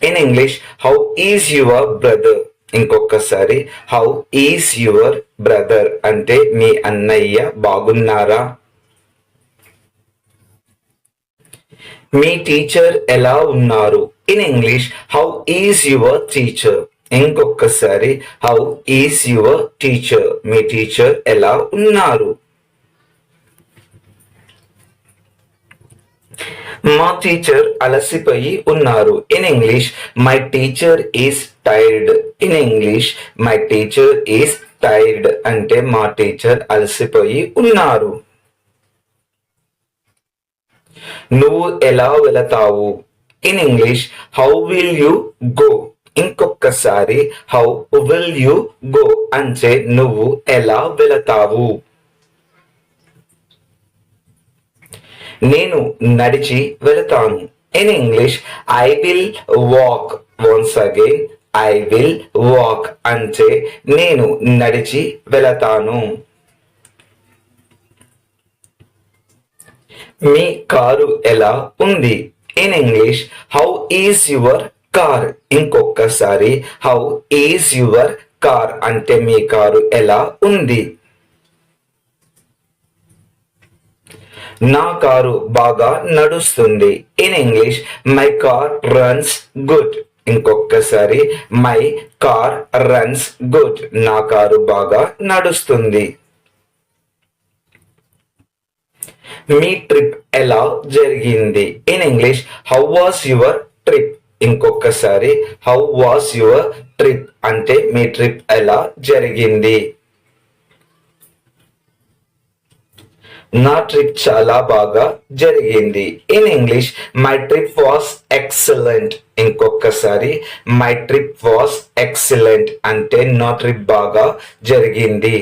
In English how is your brother. ఇంకొకసారి హౌ ఈజ్ యువర్ బ్రదర్ అంటే మీ అన్నయ్య బాగున్నారా? మీ టీచర్ ఎలా ఉన్నారు? In English how is your teacher. ఇంకొకసారి హౌ ఈజ్ యువర్ టీచర్ మీ టీచర్ ఎలా ఉన్నారు. మా టీచర్ అలసిపోయి ఉన్నారు. In English my teacher is tired. In English my teacher is tired అంటే మా టీచర్ అలసిపోయి ఉన్నారు. నువ్వు ఎలా వెళతావు? In English how will you go. ఇంకొకసారి హౌ విల్ యు గో అంటే నువ్వు ఎలా వెళతావు. నేను నడిచి వెళతాను. In English I will walk. Once again I will walk అంటే నేను నడిచి వెళతాను. మీ కారు ఎలా ఉంది? In English how is your car. ఇంకొకసారి హౌ ఈజ్ యువర్ కార్ అంటే మీ కారు ఎలా ఉంది. నా కారు బాగా నడుస్తుంది. In English my car runs good. ఇంకొకసారి మై కార్ రన్స్ గుడ్ నా కారు బాగా నడుస్తుంది. మీ ట్రిప్ ఎలా జరిగింది? In English how was your trip? ఇంకొకసారి హౌ వాస్ యువర్ ట్రిప్ అంటే మీ ట్రిప్ ఎలా జరిగింది? నా ట్రిప్ చాలా బాగా జరిగింది. In English my trip was excellent. ఇంకొకసారి మై ట్రిప్ వాస్ ఎక్సలెంట్ అంటే నా ట్రిప్ బాగా జరిగింది.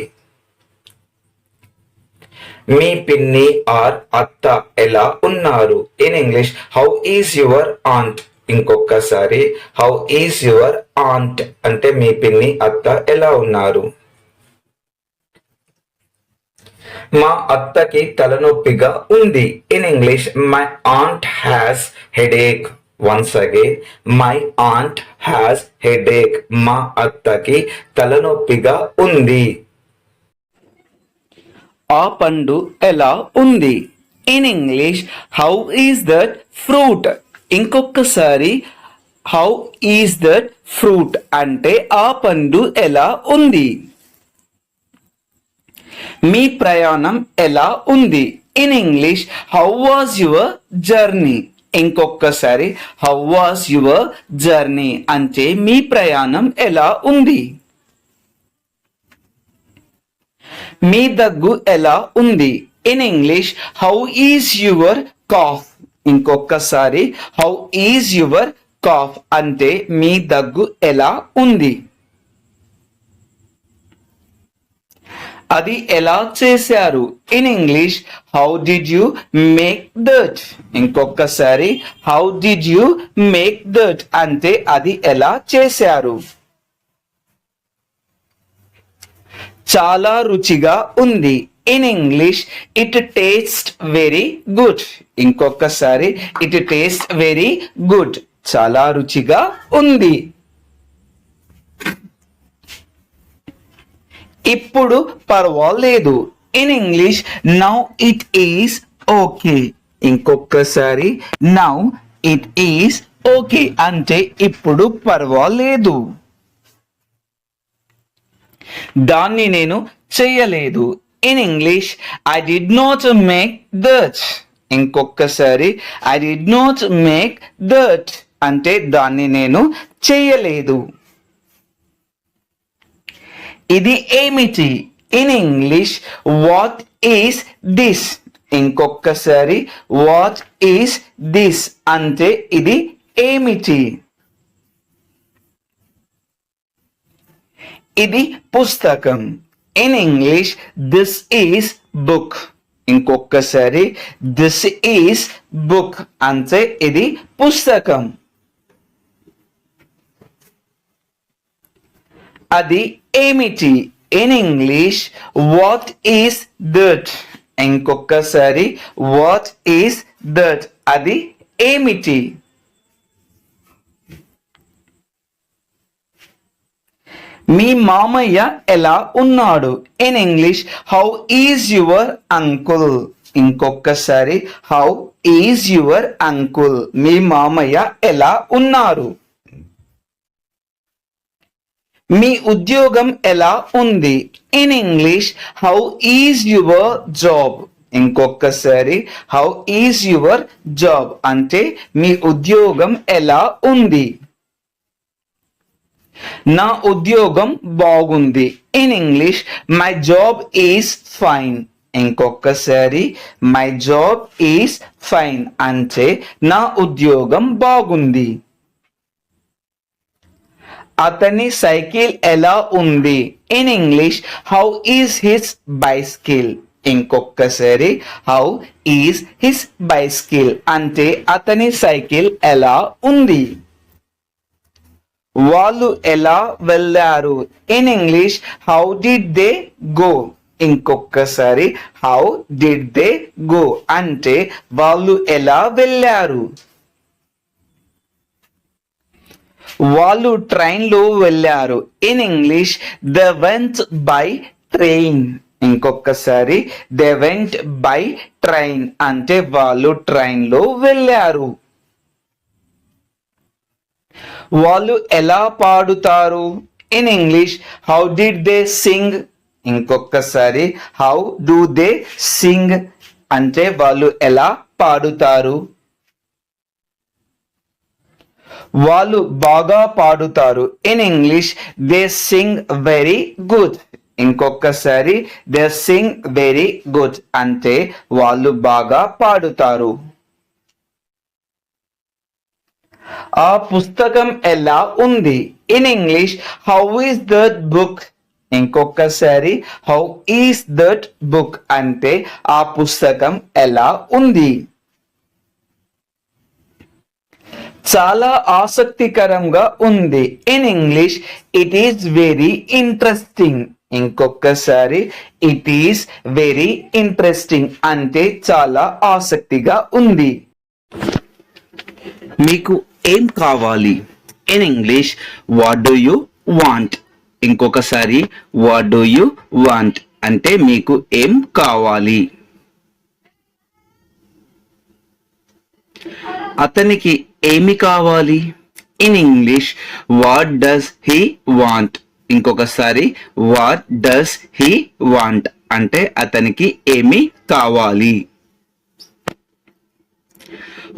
మీ పిన్ని ఆర్ అత్త ఎలా ఉన్నారు? In English how is your aunt? ఇంకొకసారి హౌ ఈజ్ యువర్ ఆంట్ అంటే మీ పిన్ని అత్త ఎలా ఉన్నారు? మా అత్తకి తలనొప్పిగా ఉంది. In English my aunt has headache. Once again my aunt has headache. మా అత్తకి తలనొప్పిగా ఉంది. ఆ పండు ఎలా ఉంది? In English how is that fruit? ఇంకొకసారి హౌ ఈజ్ దట్ ఫ్రూట్ అంటే ఆ పండు ఎలా ఉంది? మీ ప్రయాణం ఎలా ఉంది? In English how was your journey? ఇంకొకసారి హౌ వాజ్ యువర్ జర్నీ అంటే మీ ప్రయాణం ఎలా ఉంది? మీ దగ్గు ఎలా ఉంది? In English how is your cough? ఇంకొకసారి హౌ ఈజ్ యువర్ కాఫ్ అంటే మీ దగ్గు ఎలా ఉంది? అది ఎలా చేశారు? In English how did you make that? ఇంకొకసారి how did you make that అంటే అది ఎలా చేశారు? చాలా రుచిగా ఉంది. In English it taste very good. ఇంకొకసారి ఇట్ టేస్ట్ వెరీ గుడ్ చాలా రుచిగా ఉంది. ఇప్పుడు పర్వాలేదు. In English now it is okay. ఇంకొకసారి నౌ ఇట్ ఈస్ ఓకే అంటే ఇప్పుడు పర్వాలేదు. దాన్ని నేను చెయ్యలేదు. In English I did not make that. ఇంకొకసారి I did not make that అంటే దాన్ని నేను చెయ్యలేదు. ఇది ఏమిటి? In English what is this? ఇంకొకసారి వాట్ ఈస్ దిస్ అంటే ఇది ఏమిటి? ఇది పుస్తకం. In English this is book. ఇంకొకసారి దిస్ ఈస్ బుక్ అంటే ఇది పుస్తకం. అది ఏమిటి? In English what is that? ఇంకొకసారి వాట్ ఈస్ దట్ అది ఏమిటి? మీ మామయ్య ఎలా ఉన్నాడు? In English how is your uncle? ఇంకొకసారి హౌ ఈజ్ యువర్ అంకుల్ మీ మామయ్య ఎలా ఉన్నారు? మీ ఉద్యోగం ఎలా ఉంది? In English how is your job? ఇంకొకసారి హౌ ఈజ్ యువర్ జాబ్ అంటే మీ ఉద్యోగం ఎలా ఉంది? నా ఉద్యోగం బాగుంది. In English my job is fine. ఇంకొకసారి మై జాబ్ ఈజ్ ఫైన్ అంటే నా ఉద్యోగం బాగుంది. అతని సైకిల్ ఎలా ఉంది? In English how is his bicycle? ఇంకొకసారి హౌ ఈజ్ హిస్ బైసికిల్ అంటే అతని సైకిల్ ఎలా ఉంది? వాళ్ళు ఎలా వెళ్ళారు? In English how did they go? ఇంకొకసారి హౌ డిడ్ దే గో అంటే వాళ్ళు ఎలా వెళ్ళారు? వాళ్ళు ట్రైన్లో వెళ్ళారు. In English they went by train. ఇంకొకసారి దే వెంట్ బై ట్రైన్ అంటే వాళ్ళు ట్రైన్లో వెళ్ళారు. వాళ్ళు ఎలా పాడుతారు? In English how did they Singh? ఇంకొకసారి హౌ డూ దే సింగ్? అంటే వాళ్ళు ఎలా పాడుతారు. వాళ్ళు బాగా పాడుతారు. In English they Singh very good. ఇంకొకసారి దే సింగ్ వెరీ గుడ్ అంటే వాళ్ళు బాగా పాడుతారు. ఆ పుస్తకం ఎలా ఉంది. In English how is that book. ఇంకొకసారి హౌ ఈస్ దట్ బుక్ అంటే ఆ పుస్తకం ఎలా ఉంది. చాలా ఆసక్తికరంగా ఉంది. In English it is very interesting. ఇంకొకసారి ఇట్ ఈస్ వెరీ ఇంట్రెస్టింగ్ అంటే చాలా ఆసక్తిగా ఉంది. మీకు ఏం కావాలి. In English what do you want. ఇంకొకసారి వాట్ డూ యూ వాంట్ అంటే మీకు ఏం కావాలి. అతనికి ఏమి కావాలి. In English what does he want. ఇంకొకసారి వాట్ డస్ హీ వాంట్ అంటే అతనికి ఏమి కావాలి.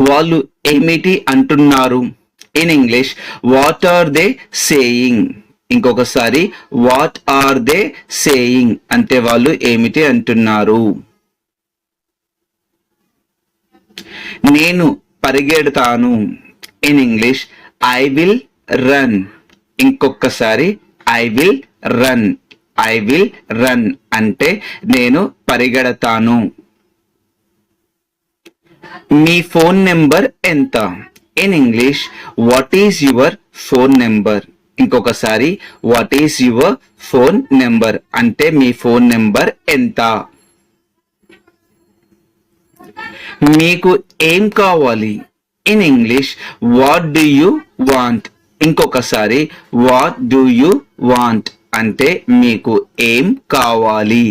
వాళ్ళు ఏమిటి అంటున్నారు. In English what are they saying. ఇంకొకసారి వాట్ ఆర్ దే సేయింగ్ అంటే వాళ్ళు ఏమిటి అంటున్నారు. నేను పరిగెడతాను. In English I will run. ఇంకొకసారి I will run. I will run అంటే నేను పరిగెడతాను. మీ ఫోన్ నెంబర్ ఎంత. In English what is your phone number. ఇంకొకసారి what is your phone number అంటే మీ ఫోన్ నెంబర్ ఎంత. మీకు ఏం కావాలి. In English what do you want. ఇంకొకసారి వాట్ డూ యూ వాంట్ అంటే మీకు ఏం కావాలి.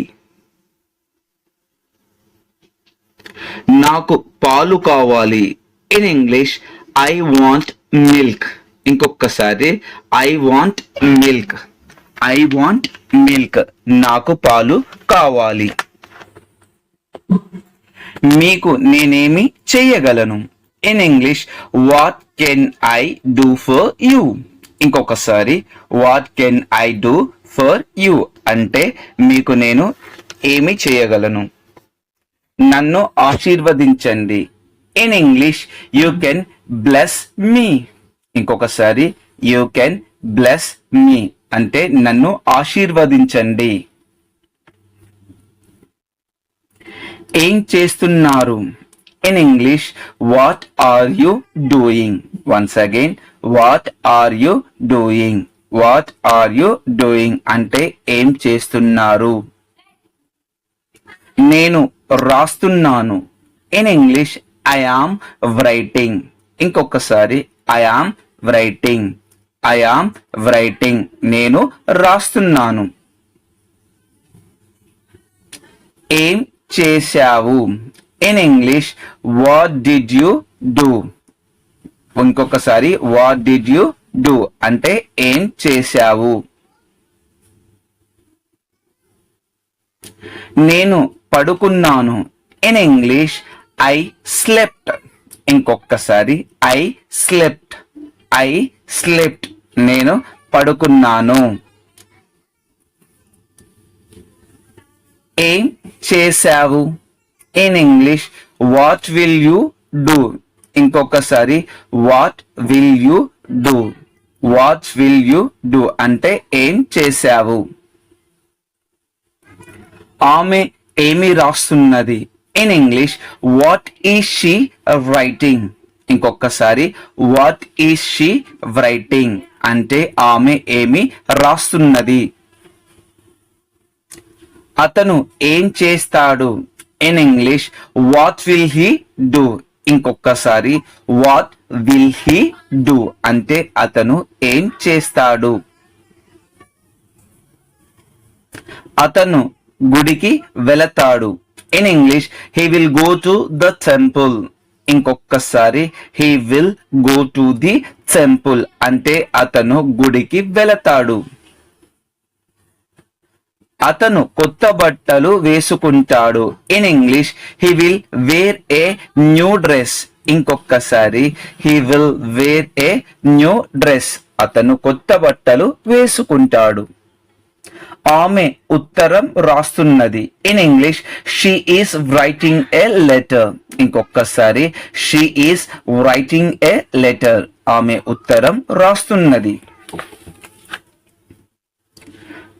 నాకు పాలు కావాలి. In English I want milk. ఇంకొకసారి I want milk. I want milk నాకు పాలు కావాలి. మీకు నేనేమి చేయగలను. In English what can I do for you. ఇంకొకసారి what can I do for you అంటే మీకు నేను ఏమి చేయగలను. నన్ను ఆశీర్వదించండి. In English you can bless me. ఇంకొకసారి యూ కెన్ బ్లెస్ మీ అంటే నన్ను ఆశీర్వదించండి. ఏం చేస్తున్నారు. In English what are you doing. Once again what are you doing. What are you doing అంటే ఏం చేస్తున్నారు. నేను రాస్తున్నాను. In English I am writing. ఇంకొకసారి I am writing. I am writing నేను రాస్తున్నాను. ఏం చేశావు. In English what did you do. ఇంకొకసారి వాట్ డిడ్ యు డూ అంటే ఏం చేశావు. నేను పడుకున్నాను. In English I slept. ఇంకొకసారి ఐ స్లెప్ట్. ఐ స్లెప్ట్ నేను పడుకున్నాను. ఏం చేశావు. In English what will you do. ఇంకొకసారి what will you do. What will you do అంటే ఏం చేశావు. ఆమె ఏమి రాస్తున్నది. In English what is she writing. ఇంకొకసారి వాట్ ఈస్ షీ రైటింగ్ అంటే ఆమె ఏమి రాస్తున్నది. అతను ఏం చేస్తాడు. In English what will he do. ఇంకొకసారి వాట్ విల్ హీ డూ అంటే అతను ఏం చేస్తాడు. అతను గుడికి వెళతాడు. In English he will go to the temple. ఇంకొకసారి he will go to the temple అంటే అతను గుడికి వెళతాడు. అతను కొత్త బట్టలు వేసుకుంటాడు. In English he will wear a new dress. ఇంకొకసారి he will wear a new dress. అతను కొత్త బట్టలు వేసుకుంటాడు. ఆమె ఉత్తరం రాస్తున్నది. In English she is writing a letter. ఇంకొకసారి she is writing a letter. ఆమె ఉత్తరం రాస్తున్నది.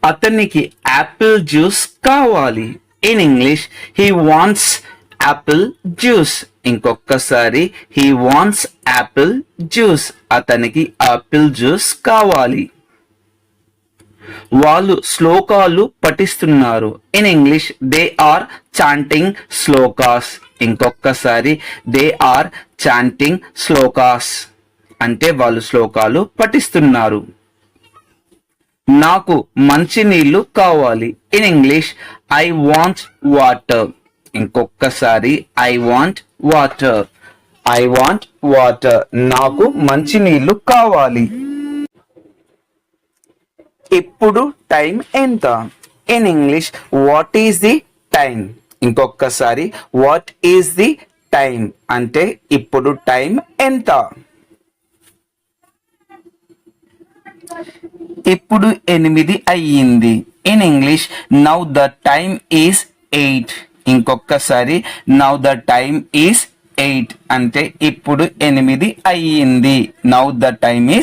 అతనికి యాపిల్ జ్యూస్ కావాలి. In English he wants apple juice. ఇంకొకసారి హీ వాంట్స్ యాపిల్ జ్యూస్. అతనికి యాపిల్ జ్యూస్ కావాలి. వాళ్ళు శ్లోకాలు పఠిస్తున్నారు. In English they are chanting shlokas. ఇంకొకసారి దే ఆర్ చాంటింగ్ శ్లోకాస్ అంటే వాళ్ళు శ్లోకాలు పఠిస్తున్నారు. నాకు మంచినీళ్ళు కావాలి. In English I want water. ఇంకొకసారి I want water. I want water. నాకు మంచినీళ్ళు కావాలి. ఇప్పుడు టైం ఎంత? In English what is the time. ఇంకొకసారి వాట్ ఈస్ ది టైం అంటే ఇప్పుడు టైం ఎంత. ఇప్పుడు 8 అయ్యింది. In English now the time is 8. ఇంకొకసారి నౌ ద టైమ్ ఈస్ 8 అంటే ఇప్పుడు 8 అయ్యింది. Now the time is